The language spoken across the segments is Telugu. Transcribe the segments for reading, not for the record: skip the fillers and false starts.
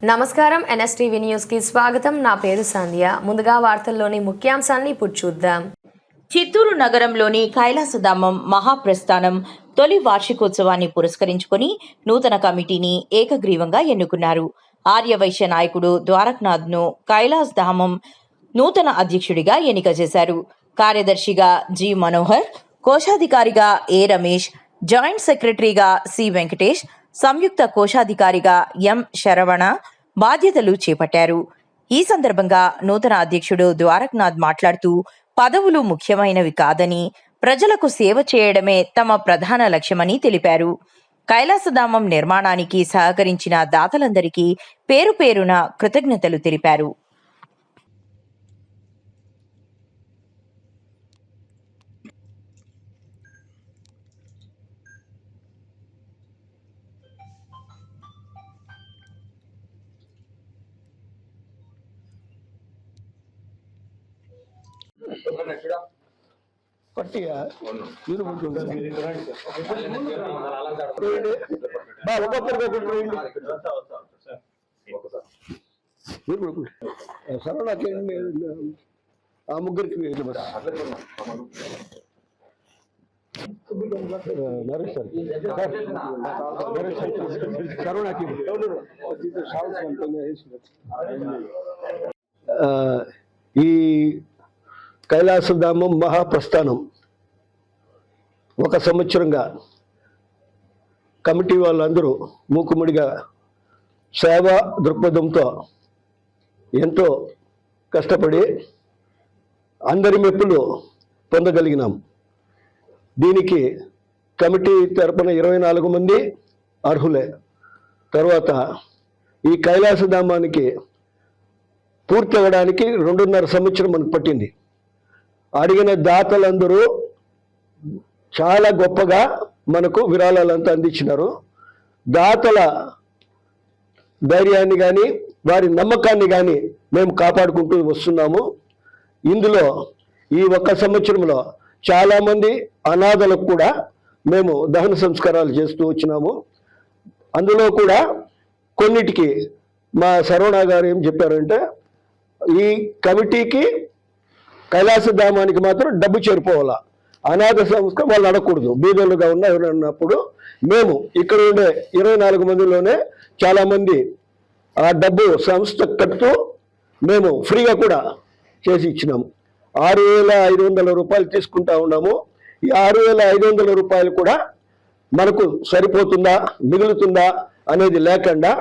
నమస్కారం ఎన్ఎస్టీవీ న్యూస్ కి స్వాగతం. నా పేరు సంధ్య. ముందుగా వార్తల్లోని ముఖ్యాంశాలను ఇప్పుడు చూద్దాం. చిత్తూరు నగరంలోని కైలాసధామం మహాప్రస్థానం తొలి వార్షికోత్సవాన్ని పురస్కరించుకొని నూతన కమిటీని ఏకగ్రీవంగా ఎన్నుకున్నారు. ఆర్యవైశ్య నాయకుడు ద్వారకనాథ్ను కైలాసధామం నూతన అధ్యక్షుడిగా ఎన్నిక చేశారు. కార్యదర్శిగా జి మనోహర్, కోశాధికారిగా ఏ రమేష్, జాయింట్ సెక్రటరీగా సి వెంకటేష్, సంయుక్త కోశాధికారిగా ఎం శరవణ బాధ్యతలు చేపట్టారు. ఈ సందర్భంగా నూతన అధ్యక్షుడు ద్వారకనాథ్ మాట్లాడుతూ, పదవులు ముఖ్యమైనవి కాదని, ప్రజలకు సేవ చేయడమే తమ ప్రధాన లక్ష్యమని తెలిపారు. కైలాసధామం నిర్మాణానికి సహకరించిన దాతలందరికీ పేరు పేరున కృతజ్ఞతలు తెలిపారు. ముగ్గురికి ఈ కైలాసధామం మహాప్రస్థానం ఒక సంవత్సరంగా కమిటీ వాళ్ళందరూ మూకుముడిగా సేవా దృక్పథంతో ఎంతో కష్టపడి అందరి మెప్పులు పొందగలిగినాం. దీనికి కమిటీ తరపున 24 మంది అర్హులే. తర్వాత ఈ కైలాసధామానికి పూర్తి అవ్వడానికి 2.5 సంవత్సరం మనకు పట్టింది. అడిగిన దాతలందరూ చాలా గొప్పగా మనకు విరాళాలంతా అందించినారు. దాతల ధైర్యాన్ని కానీ వారి నమ్మకాన్ని కానీ మేము కాపాడుకుంటూ వస్తున్నాము. ఇందులో ఈ 1 సంవత్సరంలో చాలామంది అనాథలకు కూడా మేము దహన సంస్కారాలు చేస్తూ వచ్చినాము. అందులో కూడా కొన్నిటికి మా శరవణ గారు ఏం చెప్పారంటే, ఈ కమిటీకి కైలాసధామానికి మాత్రం డబ్బు చేరిపోవాలా, అనాథ సంస్థ వాళ్ళు అడగకూడదు. బీదలుగా ఉన్న ఎవరన్నప్పుడు మేము ఇక్కడ ఉండే 24 మందిలోనే చాలామంది ఆ డబ్బు సంస్థ కట్టుతూ మేము ఫ్రీగా కూడా చేసి ఇచ్చినాము. 6,500 రూపాయలు తీసుకుంటా ఉన్నాము. ఈ 6,500 రూపాయలు కూడా మనకు సరిపోతుందా మిగులుతుందా అనేది లేకుండా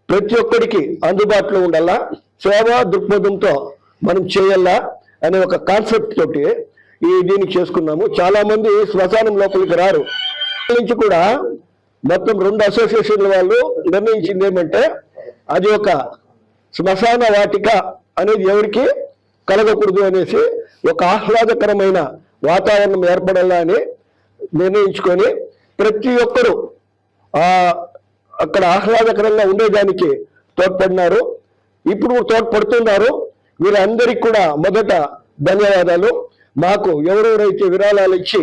ప్రతి ఒక్కరికి అందుబాటులో ఉండాలా, సేవా దృక్పథంతో మనం చేయాలా అనే ఒక కాన్సెప్ట్ తోటి దీనికి చేసుకున్నాము. చాలామంది శ్మశానం లోపలికి రారు. నుంచి కూడా మొత్తం 2 అసోసియేషన్ల వాళ్ళు నిర్ణయించింది ఏమంటే, అది ఒక శ్మశాన వాటిక అనేది ఎవరికి కలగకూడదు అనేసి ఒక ఆహ్లాదకరమైన వాతావరణం ఏర్పడాలా అని నిర్ణయించుకొని ప్రతి ఒక్కరూ అక్కడ ఆహ్లాదకరంగా ఉండేదానికి తోడ్పడినారు. ఇప్పుడు తోడ్పడుతున్నారు. వీరందరికీ కూడా మొదట ధన్యవాదాలు. మాకు ఎవరెవరైతే విరాళాలు ఇచ్చి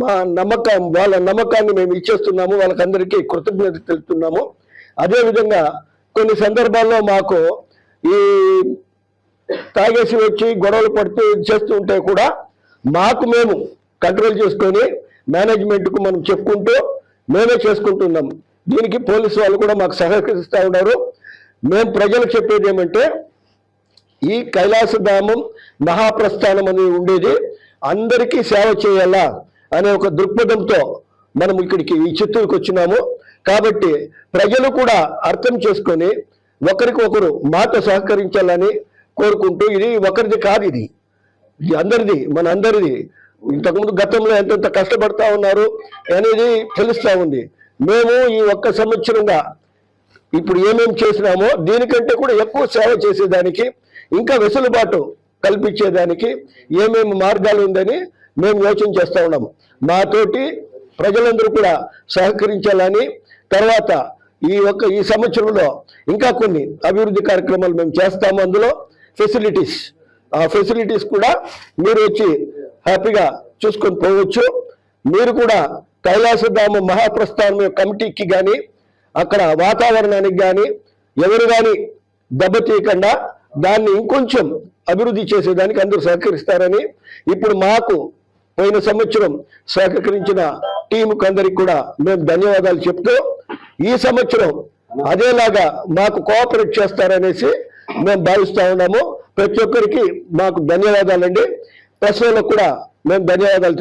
వాళ్ళ నమ్మకాన్ని మేము ఇచ్చేస్తున్నాము, వాళ్ళకందరికీ కృతజ్ఞత తెలుపుతున్నాము. అదేవిధంగా కొన్ని సందర్భాల్లో మాకు ఈ తాగేసి వచ్చి గొడవలు పడుతూ చేస్తూ ఉంటే కూడా మాకు మేము కంట్రోల్ చేసుకొని మేనేజ్మెంట్కు మనం చెప్పుకుంటూ మేమే చేసుకుంటున్నాం. దీనికి పోలీసు వాళ్ళు కూడా మాకు సహకరిస్తూ ఉన్నారు. మేము ప్రజలకు చెప్పేది ఏమంటే, ఈ కైలాసధామం మహాప్రస్థానం అనేది ఉండేది అందరికీ సేవ చేయాలా అనే ఒక దృక్పథంతో మనం ఇక్కడికి ఈ చిత్తూరుకు వచ్చినాము. కాబట్టి ప్రజలు కూడా అర్థం చేసుకొని ఒకరికొకరు మాతో సహకరించాలని కోరుకుంటూ, ఇది ఒకరిది కాదు, ఇది అందరిది, మన అందరిది. ఇంతకుముందు గతంలో ఎంతెంత కష్టపడతా ఉన్నారు అనేది తెలుస్తూ ఉంది. మేము ఈ 1 సంవత్సరంగా ఇప్పుడు ఏమేమి చేసినామో దీనికంటే కూడా ఎక్కువ సేవ చేసేదానికి, ఇంకా వెసులుబాటు కల్పించేదానికి ఏమేమి మార్గాలు ఉందని మేము యోచన చేస్తూ ఉన్నాము. మాతోటి ప్రజలందరూ కూడా సహకరించాలని, తర్వాత ఈ సంవత్సరంలో ఇంకా కొన్ని అభివృద్ధి కార్యక్రమాలు మేము చేస్తాము. అందులో ఫెసిలిటీస్ కూడా మీరు వచ్చి హ్యాపీగా చూసుకొని పోవచ్చు. మీరు కూడా కైలాసధామ మహాప్రస్థానం కమిటీకి కానీ, అక్కడ వాతావరణానికి కానీ, ఎవరు కానీ దెబ్బతీయకుండా దాన్ని ఇంకొంచెం అభివృద్ధి చేసేదానికి అందరూ సహకరిస్తారని, ఇప్పుడు మాకు పోయిన సంవత్సరం సహకరించిన టీముకు అందరికి కూడా మేము ధన్యవాదాలు చెప్తూ, ఈ సంవత్సరం అదేలాగా మాకు కోఆపరేట్ చేస్తారనేసి మేము భావిస్తా ఉన్నాము. ప్రతి ఒక్కరికి మాకు ధన్యవాదాలండి. ప్రెస్ వాళ్ళకు కూడా మేము ధన్యవాదాలు